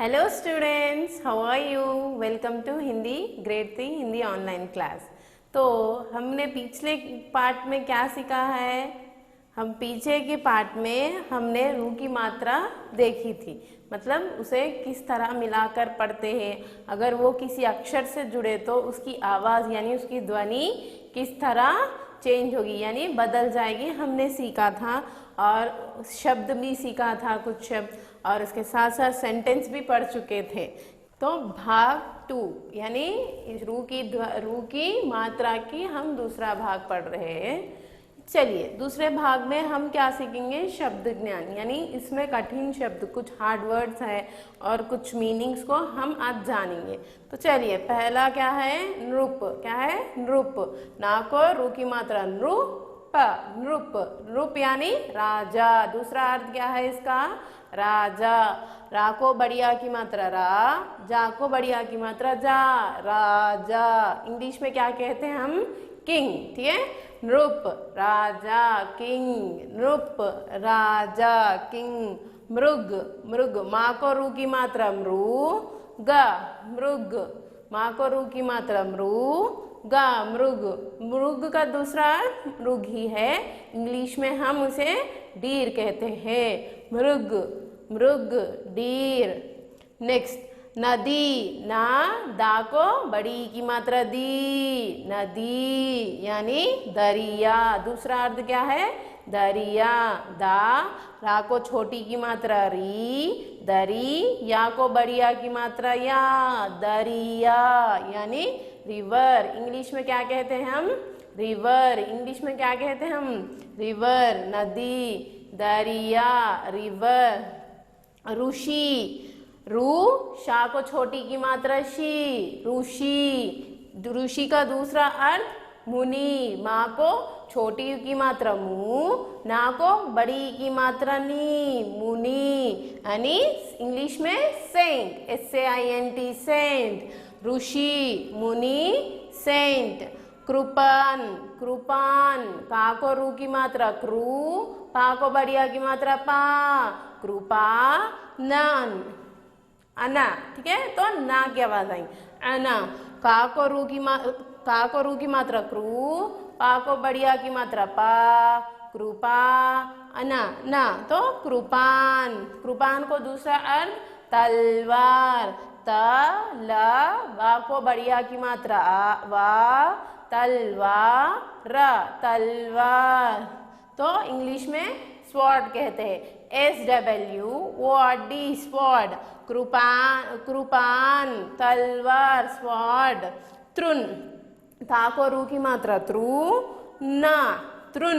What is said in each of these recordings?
Hello students, how are you? Welcome to Hindi grade 3 Hindi online class. तो हमने पिछले part में क्या सीखा है? हम पीछे के पार्ट में हमने रू की मात्रा देखी थी, मतलब उसे किस तरह मिलाकर पढ़ते हैं। अगर वो किसी अक्षर से जुड़े तो उसकी आवाज़ यानी उसकी ध्वनि किस तरह चेंज होगी यानी बदल जाएगी, हमने सीखा था। और शब्द भी सीखा था, कुछ शब्द, और उसके साथ साथ सेंटेंस भी पढ़ चुके थे। तो भाग 2 यानी रू की मात्रा की हम दूसरा भाग पढ़ रहे हैं। चलिए, दूसरे भाग में हम क्या सीखेंगे? शब्द ज्ञान, यानी इसमें कठिन शब्द, कुछ हार्ड वर्ड्स है और कुछ मीनिंग्स को हम आज जानेंगे। तो चलिए, पहला क्या है? नृप। क्या है? नृप। ना को रू की मात्रा नृप। नृप। नृप यानी राजा। दूसरा अर्थ क्या है इसका? राजा। रा को बढ़िया की मात्रा रा, जा को बढ़िया की मात्रा जा, राजा। इंग्लिश में क्या कहते हैं हम? किंग। ठीक है? नृप राजा, किंग। नृप राजा, किंग। मृग। मृग। माँ को रू की मात्रा मृग, मृग। माँ को रू की मात्रा मृग, मृग। मृग का दूसरा मृग ही है, इंग्लिश में हम उसे डीर कहते हैं। मृग, मृग, डीर। नेक्स्ट, नदी। ना दा को बड़ी की मात्रा दी, नदी यानी दरिया। दूसरा अर्थ क्या है? दरिया। दा, रा को छोटी की मात्रा री, दरी। या को बढ़िया की मात्रा या, दरिया यानी रिवर। इंग्लिश में क्या कहते हैं हम? रिवर। इंग्लिश में क्या कहते हैं हम? रिवर। नदी, दरिया, रिवर। ऋषि। रू, शा को छोटी की मात्रा शी, ऋषि। ऋषि का दूसरा अर्थ मुनि। माँ को छोटी की मात्रा मु, ना को बड़ी की मात्रा नी, मुनि यानी इंग्लिश में सेंट, SAINT, सेंट। ऋषि, मुनि, सेंट। कृपान। कृपान। का को रू की मात्रा क्रू, पा को बढ़िया की मात्रा पा, कृपा नन, अना। ठीक है? तो ना की आवाज आएगी, अना। का को रू की मात्रा क्रू, पा को बढ़िया की मात्रा पा, कृपा, अना, ना। तो कृपान। कृपान को दूसरा अर्थ तलवार। वा को बढ़िया की मात्रा आ, वा, तलवार, तलवार। तो इंग्लिश में स्वॉर्ड कहते हैं, SWORD, स्वॉर्ड। कृपान, तलवार, स्वॉर्ड। तृण। था को रू की मात्रा त्रु, ना, तृण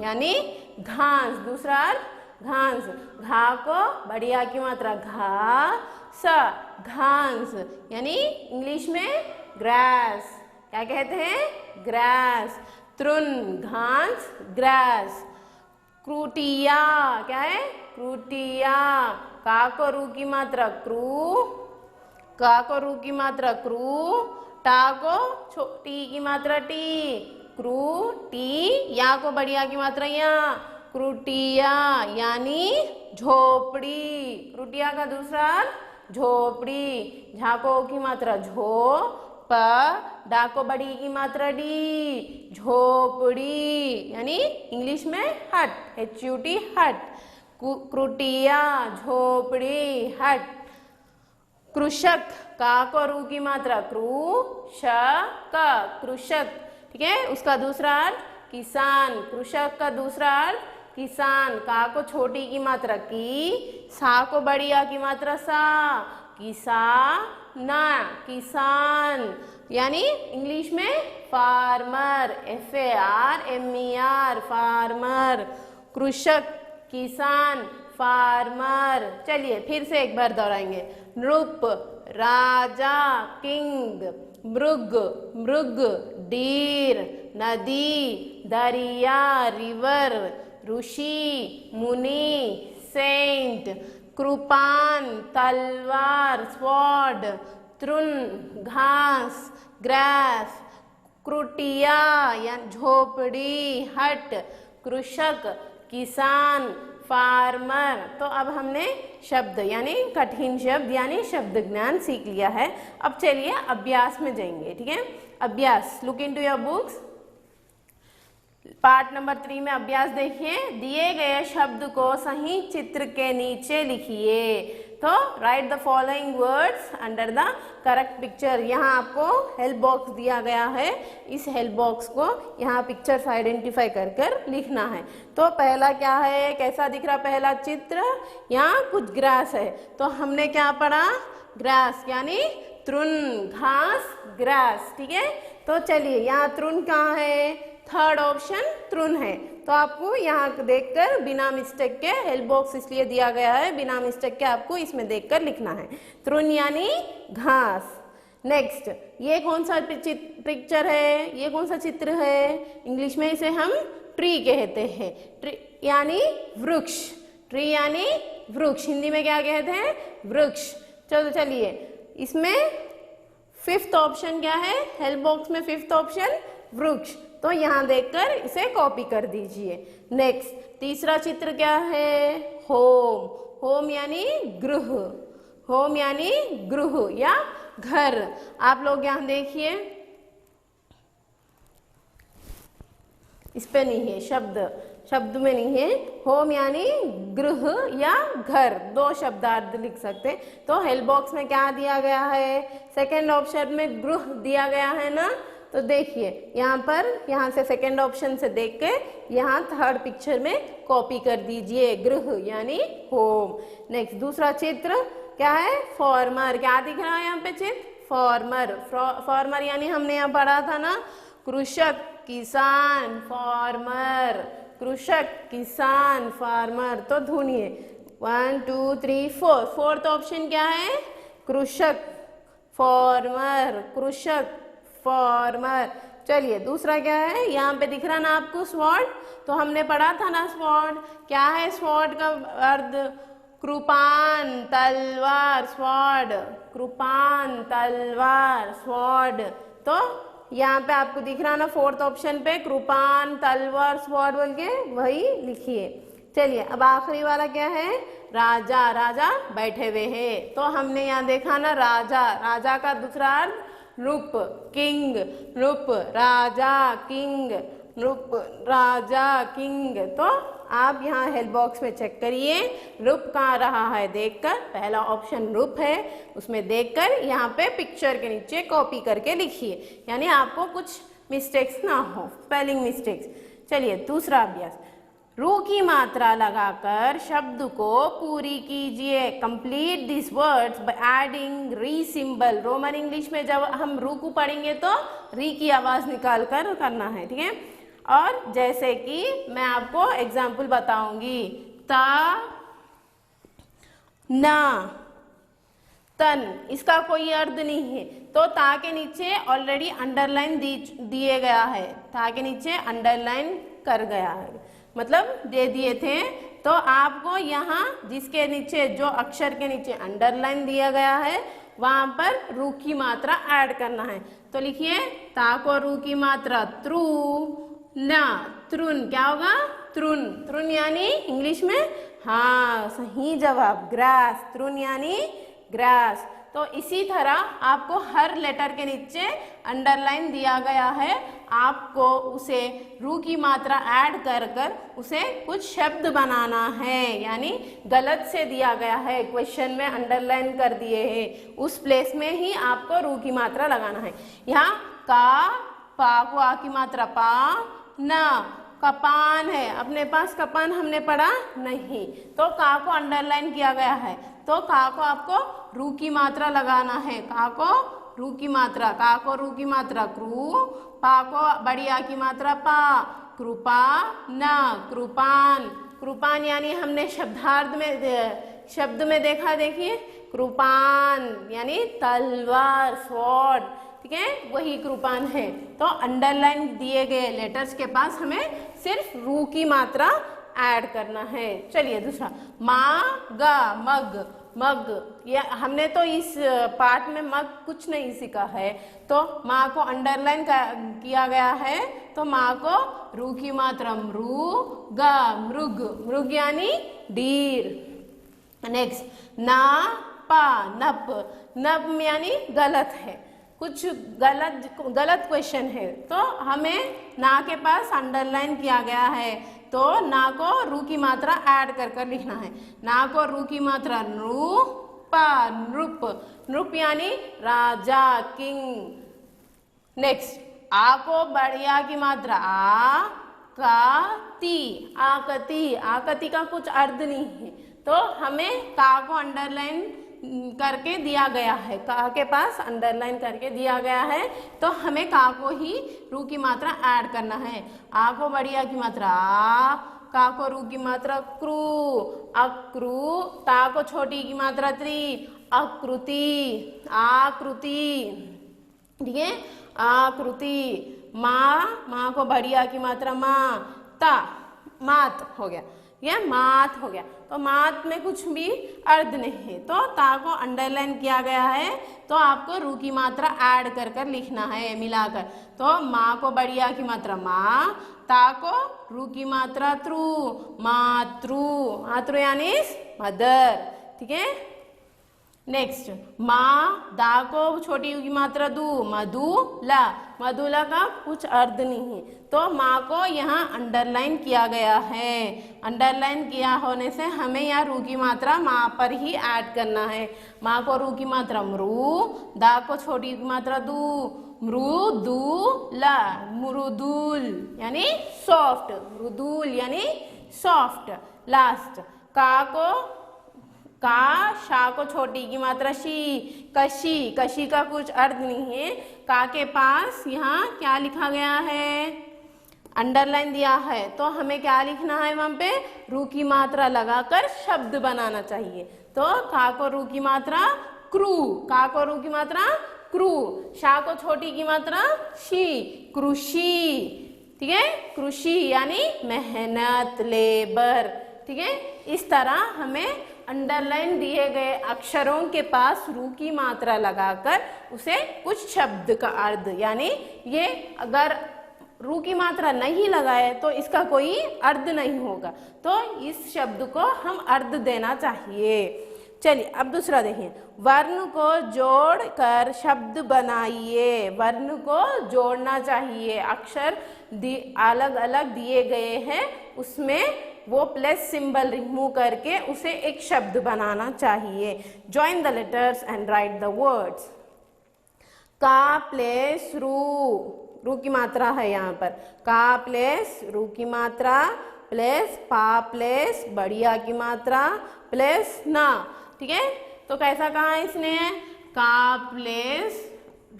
यानी घास। दूसरा अर्थ घास। घा को बढ़िया की मात्रा घा, स, घास यानी इंग्लिश में ग्रास। क्या कहते हैं? ग्रास। तृण, घास, ग्रास। क्रूटिया। क्या है? क्रूटिया। का को रू की मात्रा क्रू, का को रू की मात्रा क्रू, टा को छोटी की मात्रा टी, क्रू, टी। या को बढ़िया की मात्रा या, क्रूटिया यानी झोपड़ी। क्रूटिया का दूसरा झोपड़ी। झा को की मात्रा झो, प, डा को बड़ी की मात्रा डी, झोपड़ी यानी इंग्लिश में हट, HUT, हट। क्रूटिया, झोपड़ी, हट। कृषक। का को रू की मात्रा क्रू, श, क, कृषक। ठीक है? उसका दूसरा अर्थ किसान। कृषक का दूसरा अर्थ किसान। का को छोटी की मात्रा की, सा को बढ़िया की मात्रा सा, किसाना, किसान यानी इंग्लिश में फार्मर, FARMER, फार्मर। कृषक, किसान, फार्मर। चलिए फिर से एक बार दोहराएंगे। नृप, राजा, किंग। मृग, मृग, डीर। नदी, दरिया, रिवर। ऋषि, मुनि, सेंट। कृपान, तलवार, स्वॉर्ड। तृण, घास, ग्रास। क्रूटिया या झोपड़ी, हट। कृषक, किसान, फार्मर। तो अब हमने शब्द यानी कठिन शब्द यानी शब्द ज्ञान सीख लिया है। अब चलिए अभ्यास में जाएंगे, ठीक है। अभ्यास, look into your books. Part number 3 में अभ्यास देखिए। दिए गए शब्द को सही चित्र के नीचे लिखिए। तो right the following words under the correct picture. यहाँ आपको हेल्प बॉक्स दिया गया है, इस हेल्प बॉक्स को यहाँ पिक्चर्स आइडेंटिफाई कर कर लिखना है। तो पहला क्या है, कैसा दिख रहा पहला चित्र, यहाँ कुछ ग्रास है। तो हमने क्या पढ़ा, ग्रास यानी तृण, घास, ग्रास, ठीक है। तो चलिए यहाँ तृण कहाँ है, थर्ड ऑप्शन तृण है। तो आपको यहाँ देखकर बिना मिस्टेक के, हेल्प बॉक्स इसलिए दिया गया है, बिना मिस्टेक के आपको इसमें देखकर लिखना है। तृण यानी घास। नेक्स्ट, ये कौन सा पिक्चर है, ये कौन सा चित्र है, इंग्लिश में इसे हम ट्री कहते हैं। ट्री यानी वृक्ष, ट्री यानी वृक्ष, हिंदी में क्या कहते हैं, वृक्ष। चलो चलिए, इसमें फिफ्थ ऑप्शन क्या है, हेल्प बॉक्स में फिफ्थ ऑप्शन वृक्ष। तो यहाँ देखकर इसे कॉपी कर दीजिए। नेक्स्ट, तीसरा चित्र क्या है, होम। होम यानी गृह, होम यानी गृह या घर। आप लोग यहाँ देखिए, इस पे नहीं है, शब्द में नहीं है। होम यानी गृह या घर, दो शब्दार्थ लिख सकते हैं। तो हेल्प बॉक्स में क्या दिया गया है, सेकेंड ऑप्शन में गृह दिया गया है ना। तो देखिए यहाँ पर, यहाँ से सेकेंड ऑप्शन से देख के यहाँ थर्ड पिक्चर में कॉपी कर दीजिए, गृह यानी होम। नेक्स्ट, दूसरा चित्र क्या है, फार्मर। क्या दिख रहा है यहाँ पे चित्र, फार्मर। फार्मर यानी हमने यहाँ पढ़ा था ना, कृषक, किसान, फार्मर, कृषक, किसान, फार्मर। तो ढूंढिए, 1 2 3 4, फोर्थ ऑप्शन क्या है, कृषक, फार्मर, कृषक, फार्मर। चलिए दूसरा क्या है, यहाँ पे दिख रहा ना आपको स्वॉर्ड। तो हमने पढ़ा था ना स्वॉर्ड, क्या है स्वॉर्ड का अर्थ, कृपान, तलवार, स्वॉर्ड, कृपान, तलवार, स्वॉर्ड। तो यहाँ पे आपको दिख रहा ना फोर्थ ऑप्शन पे, कृपान, तलवार, स्वॉर्ड बोल के वही लिखिए। चलिए अब आखिरी वाला क्या है, राजा। राजा बैठे हुए हैं। तो हमने यहाँ देखा ना राजा, राजा का दूसरा अर्थ नृप, किंग, नृप, राजा, किंग, नृप, राजा, किंग। तो आप यहाँ हेल्प बॉक्स में चेक करिए, नृप कहाँ रहा है देखकर, पहला ऑप्शन नृप है, उसमें देखकर यहाँ पे पिक्चर के नीचे कॉपी करके लिखिए, यानी आपको कुछ मिस्टेक्स ना हो, स्पेलिंग मिस्टेक्स। चलिए दूसरा अभ्यास, रू की मात्रा लगाकर शब्द को पूरी कीजिए। Complete this words by adding री सिंबल। रोमन इंग्लिश में जब हम रू को पढ़ेंगे तो री की आवाज निकाल कर करना है, ठीक है। और जैसे कि मैं आपको एग्जाम्पल बताऊंगी, ता, ना, तन, इसका कोई अर्थ नहीं है। तो ता के नीचे ऑलरेडी अंडरलाइन दिए गया है, ता के नीचे अंडरलाइन कर गया है, मतलब दे दिए थे। तो आपको यहाँ जिसके नीचे, जो अक्षर के नीचे अंडरलाइन दिया गया है, वहां पर रू की मात्रा ऐड करना है। तो लिखिए, ता को रू की मात्रा त्रु, ना, तृण, क्या होगा, तृण। तृण यानी इंग्लिश में, हाँ सही जवाब, ग्रास। तृण यानी ग्रास। तो इसी तरह आपको हर लेटर के नीचे अंडरलाइन दिया गया है, आपको उसे रू की मात्रा ऐड कर कर उसे कुछ शब्द बनाना है। यानी गलत से दिया गया है, क्वेश्चन में अंडरलाइन कर दिए हैं, उस प्लेस में ही आपको रू की मात्रा लगाना है। यहाँ का, पा को आ की मात्रा पा, ना, कपान है, अपने पास कपान हमने पढ़ा नहीं, तो का को अंडरलाइन किया गया है। तो का को आपको रू की मात्रा लगाना है, का को रू की मात्रा, का को रू की मात्रा क्रू, पा को बड़ी आ की मात्रा पा, कृपा, ना, कृपान। कृपान यानी हमने शब्द में देखा, देखिए कृपान यानी तलवार, स्वॉर्ड, ठीक है, वही कृपान है। तो अंडरलाइन दिए गए लेटर्स के पास हमें सिर्फ रू की मात्रा ऐड करना है। चलिए दूसरा, मा, गा, मग। मग। ये हमने तो इस पार्ट में मग कुछ नहीं सीखा है, तो माँ को अंडरलाइन किया गया है। तो माँ को रू की मात्रा मृग, मृग, मृग यानी डीर। नेक्स्ट ना पा नप, नप यानी गलत है, कुछ गलत क्वेश्चन है, तो हमें ना के पास अंडरलाइन किया गया है। तो ना को रू की मात्रा ऐड कर कर लिखना है। ना को रू की मात्रा नृ पा नृप, नृप यानी राजा, किंग। नेक्स्ट आ को बढ़िया की मात्रा आ का ती, आकती, आकती का कुछ अर्थ नहीं है, तो हमें का को अंडरलाइन करके दिया गया है, का के पास अंडरलाइन करके दिया गया है, तो हमें का को ही रू की मात्रा ऐड करना है। आ को बढ़िया की मात्रा आ, का को रू की मात्रा क्रू, अक्रू, ता को छोटी की मात्रा त्री, आकृति, आकृति, ठीक है, आकृति। माँ को बढ़िया की मात्रा माँ, ता, मात हो गया, यह मात हो गया। तो मात में कुछ भी अर्थ नहीं है, तो ता को अंडरलाइन किया गया है, तो आपको रू की मात्रा ऐड कर कर लिखना है मिलाकर। तो माँ को बढ़िया की मात्रा माँ, ता को रू की मात्रा त्रु, मातृ, मातृ यानी मदर, ठीक है। नेक्स्ट माँ, दा को छोटी यू की मात्रा दू, मधुला, मधुला का कुछ अर्थ नहीं है, तो माँ को यहाँ अंडरलाइन किया गया है। अंडरलाइन किया होने से हमें यहाँ रू की मात्रा माँ पर ही ऐड करना है। माँ को रू की मात्रा मृ, दा को छोटी यू की मात्रा दू, मृदुला, मृदुल यानी सॉफ्ट, मृदुल यानी सॉफ्ट। लास्ट का को का, शा को छोटी की मात्रा शी, कशी, कशी का कुछ अर्थ नहीं है। का के पास यहाँ क्या लिखा गया है, अंडरलाइन दिया है, तो हमें क्या लिखना है, वहां पे रू की मात्रा लगाकर शब्द बनाना चाहिए। तो का को रू की मात्रा क्रू, का को रू की मात्रा क्रू, शा को छोटी की मात्रा शी, कृषि, ठीक है, कृषि यानी मेहनत, लेबर, ठीक है। इस तरह हमें अंडरलाइन दिए गए अक्षरों के पास रू की मात्रा लगाकर उसे कुछ शब्द का अर्थ, यानी ये अगर रू की मात्रा नहीं लगाए तो इसका कोई अर्थ नहीं होगा, तो इस शब्द को हम अर्थ देना चाहिए। चलिए अब दूसरा देखिए, वर्ण को जोड़कर शब्द बनाइए। वर्ण को जोड़ना चाहिए, अक्षर अलग अलग दिए गए हैं, उसमें वो प्लस सिंबल रिमूव करके उसे एक शब्द बनाना चाहिए। Join the letters and right the words. का प्लेस रू, रू की मात्रा है यहाँ पर, का प्लेस रू की मात्रा प्लेस पा प्लेस बढ़िया की मात्रा प्लेस ना, ठीक है। तो कैसा कहा है इसने, का प्लेस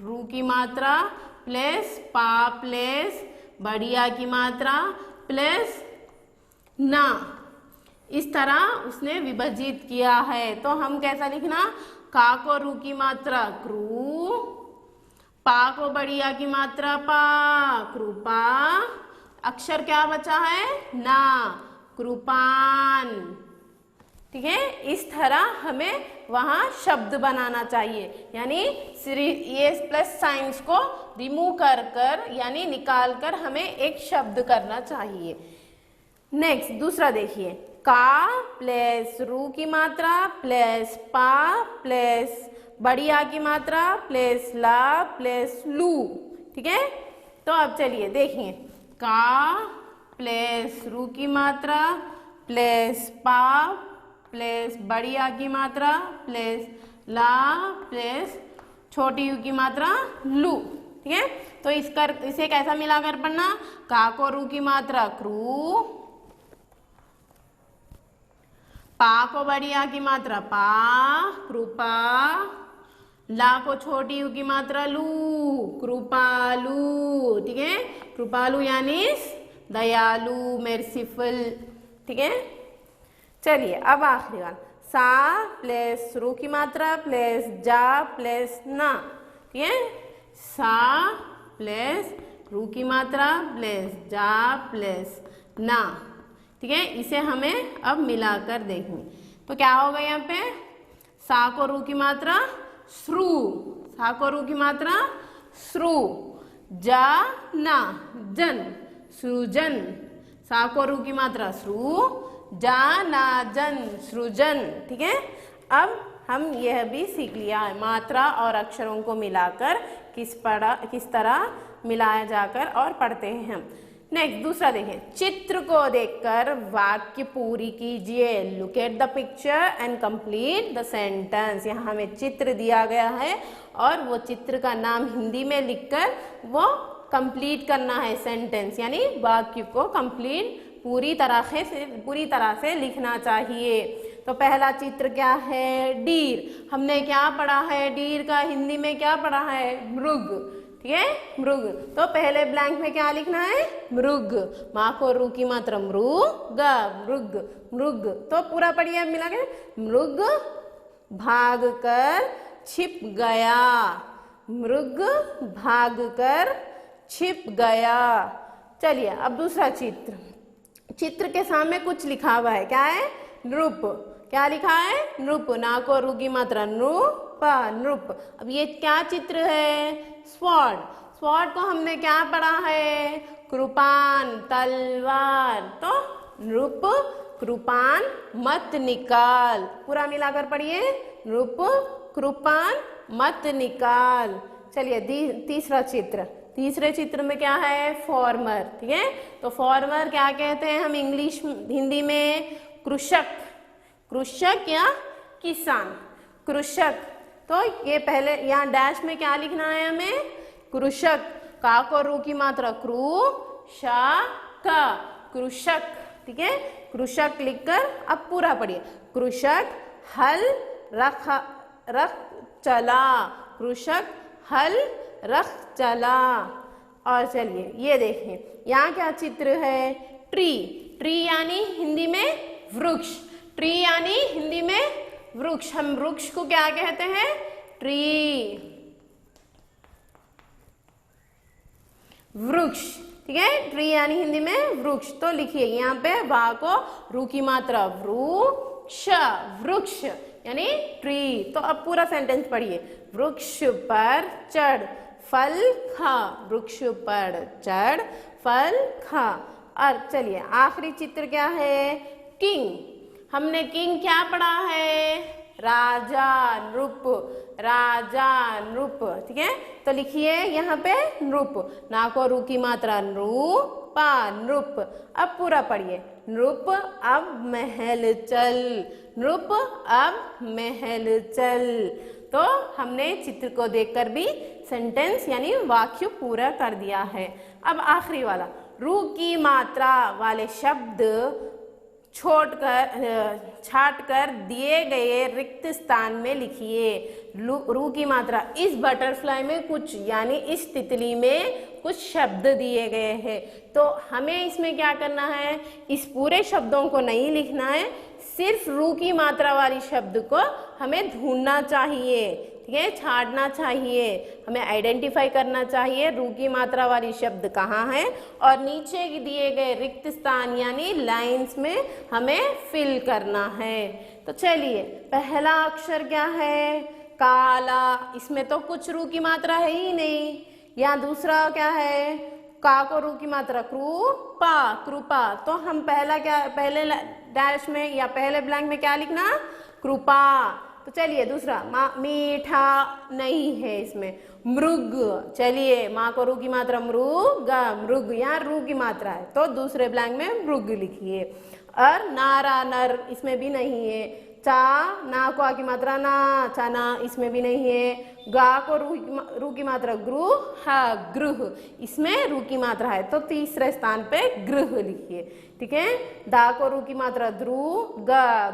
रू की मात्रा प्लेस पा प्लेस बढ़िया की मात्रा प्लेस ना, इस तरह उसने विभाजित किया है। तो हम कैसा लिखना, का को रू की मात्रा क्रू, पा को बढ़िया की मात्रा पा, कृपा, अक्षर क्या बचा है ना, कृपान, ठीक है। इस तरह हमें वहाँ शब्द बनाना चाहिए, यानी ये प्लस साइंस को रिमूव कर कर यानी निकाल कर हमें एक शब्द करना चाहिए। नेक्स्ट दूसरा देखिए, का प्लस रू की मात्रा प्लस पा प्लस बढ़िया की मात्रा प्लस ला प्लस लू, ठीक है। तो अब चलिए देखिए, का प्लस रू की मात्रा प्लस पा प्लस बढ़िया की मात्रा प्लस ला प्लस छोटी यू की मात्रा लू, ठीक है। तो इसे कैसा मिलाकर पढ़ना, का को रू की मात्रा क्रू, पा को बढ़िया की मात्रा पा कृपा, ला को छोटी यू की मात्रा लू, कृपालु, ठीक है। कृपालु यानी दयालु, मेर्सीफुल, ठीक है। चलिए अब आखिरी बार, सा प्लस रू की मात्रा प्लस जा प्लस ना, ठीक है। सा प्लस रू की मात्रा प्लस जा प्लस ना, ठीक है। इसे हमें अब मिलाकर देखेंगे, तो क्या होगा यहाँ पे, सा को रू की मात्रा श्रु, सा को रू की मात्रा श्रु, जा ना जन, सृजन, सा को रू की मात्रा श्रु, जा ना जन, सृजन। ठीक है, अब हम यह भी सीख लिया है मात्रा और अक्षरों को मिलाकर किस तरह मिलाया जाकर और पढ़ते हैं हम। नेक्स्ट दूसरा देखें, चित्र को देखकर वाक्य पूरी कीजिए। Look at the picture and complete the sentence. यहाँ हमें चित्र दिया गया है और वो चित्र का नाम हिंदी में लिखकर वो कंप्लीट करना है सेंटेंस, यानी वाक्य को कंप्लीट पूरी तरह से लिखना चाहिए। तो पहला चित्र क्या है, डीर। हमने क्या पढ़ा है, डीर का हिंदी में क्या पढ़ा है, मृग। ठीक है, मृग। तो पहले ब्लैंक में क्या लिखना है, मृग, माँ को रू की मात्रा मृग, मृग, मृग। तो पूरा पढ़िए अब मिला के, मृग भाग कर छिप गया, मृग भाग कर छिप गया। चलिए अब दूसरा चित्र, चित्र के सामने कुछ लिखा हुआ है, क्या है, नृप। क्या लिखा है, नृप, ना को रू की मात्रा नृप, नृप। अब ये क्या चित्र है, स्वॉर्ड। स्वॉर्ड को हमने क्या पढ़ा है, कृपान, तलवार। तो नृप कृपान मत निकाल, पूरा मिलाकर पढ़िए, नृप कृपान मत निकाल। चलिए तीसरा चित्र, तीसरे चित्र में क्या है, फॉर्मर। ठीक है, तो फॉर्मर क्या कहते हैं हम इंग्लिश हिंदी में, कृषक, कृषक या किसान, कृषक। तो ये पहले यहाँ डैश में क्या लिखना है हमें, कृषक, का को रू की मात्रा कृ, शा का, कृषक। ठीक है, कृषक लिखकर अब पूरा पढ़िए, कृषक हल रख चला, कृषक हल रख चला। और चलिए ये देखें, यहाँ क्या चित्र है, ट्री। ट्री यानी हिंदी में वृक्ष, ट्री यानी हिंदी में वृक्ष। हम वृक्ष को क्या कहते हैं, ट्री, वृक्ष। ठीक है, ट्री यानी हिंदी में वृक्ष। तो लिखिए यहाँ पे वा को रू की मात्रा वृक्ष, वृक्ष यानी ट्री। तो अब पूरा सेंटेंस पढ़िए, वृक्ष पर चढ़ फल खा, वृक्ष पर चढ़ फल खा। और चलिए आखिरी चित्र क्या है, किंग। हमने किंग क्या पढ़ा है, राजा, नृप, राजा, नृप। ठीक है, तो लिखिए यहाँ पे नृप, ना को रू की मात्रा नृपा, नृप। अब पूरा पढ़िए, नृप अब महल चल, नृप अब महल चल। तो हमने चित्र को देखकर भी सेंटेंस यानी वाक्य पूरा कर दिया है। अब आखिरी वाला, रू की मात्रा वाले शब्द छाट कर दिए गए रिक्त स्थान में लिखिए। रू की मात्रा, इस बटरफ्लाई में कुछ यानी इस तितली में कुछ शब्द दिए गए हैं, तो हमें इसमें क्या करना है, इस पूरे शब्दों को नहीं लिखना है, सिर्फ रू की मात्रा वाली शब्द को हमें ढूंढना चाहिए। ठीक है, छाड़ना चाहिए, हमें आइडेंटिफाई करना चाहिए रू की मात्रा वाली शब्द कहाँ है, और नीचे दिए गए रिक्त स्थान यानी लाइंस में हमें फिल करना है। तो चलिए पहला अक्षर क्या है, काला, इसमें तो कुछ रू की मात्रा है ही नहीं। या दूसरा क्या है, का को रू की मात्रा कृपा, कृपा। तो हम पहले डैश में या पहले ब्लैंक में क्या लिखना, कृपा। तो चलिए दूसरा, मीठा नहीं है इसमें, मृग। चलिए माँ को रू की मात्रा मृग, मृग, यहाँ रू की मात्रा है तो दूसरे ब्लैंक में मृग लिखिए। और नारा, नर, इसमें भी नहीं है। चा, ना को आ की मात्रा ना, चना, इसमें भी नहीं है। गा को रू की मात्रा गृह, गृह, इसमें रू की मात्रा है तो तीसरे स्थान पे गृह लिखिए। ठीक है, दा को रू की मात्रा ध्रुग,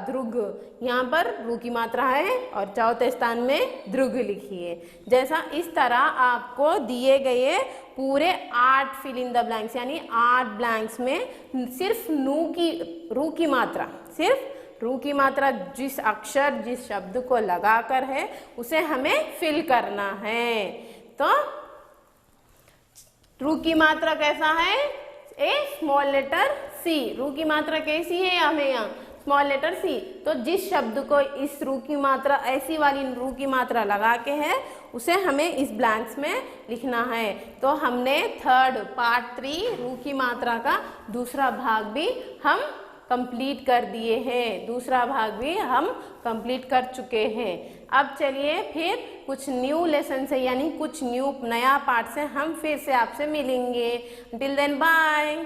ध्रुग, यहाँ पर रू की मात्रा है और चौथे स्थान में ध्रुग लिखिए। जैसा इस तरह आपको दिए गए पूरे 8 फिल इन द ब्लैंक्स यानी 8 ब्लैंक्स में सिर्फ रू की मात्रा, सिर्फ रू की मात्रा जिस अक्षर जिस शब्द को लगाकर है उसे हमें फिल करना है। तो रू की मात्रा कैसा है, ए स्मॉल लेटर सी। रू की मात्रा कैसी है, हमें यहाँ स्मॉल लेटर सी। तो जिस शब्द को इस रू की मात्रा, ऐसी वाली रू की मात्रा लगा के है, उसे हमें इस ब्लैंक्स में लिखना है। तो हमने थर्ड पार्ट 3 रू की मात्रा का दूसरा भाग भी हम कंप्लीट कर दिए हैं, दूसरा भाग भी हम कंप्लीट कर चुके हैं। अब चलिए फिर कुछ न्यू लेसन से, यानी कुछ नया पार्ट से हम फिर से आपसे मिलेंगे। Till then bye.